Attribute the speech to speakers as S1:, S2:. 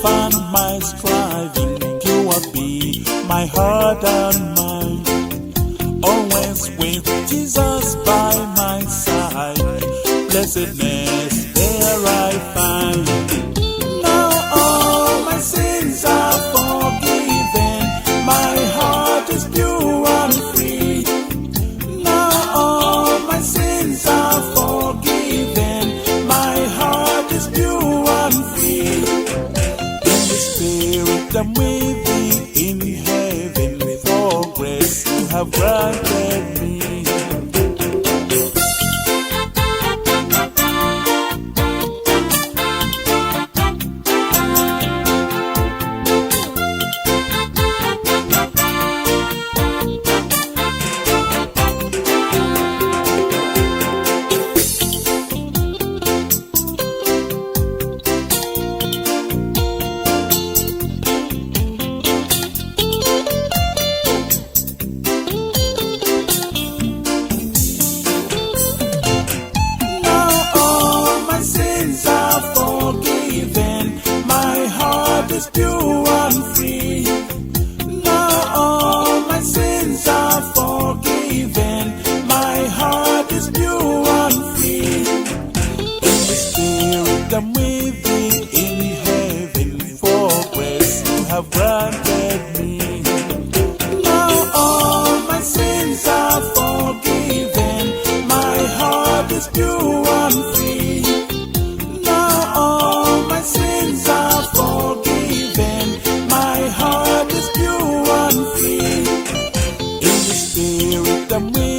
S1: and my striving, you will be my heart and mind. Always with Jesus by my side, blessedness there I find. Now all my sins are forgiven, my heart is pure and free. Now all my sins are forgiven, my heart is pure and free. In the Spirit I'm with thee in heaven, for grace you have granted me. Is pure and free. Now all my sins are forgiven, my heart is pure and free. In the Spirit I'm with thee in heaven, for grace you have granted me. Now all my sins are forgiven, my heart is pure and free. Now all my sins are forgiven, my heart is pure and free. In the Spirit I'm with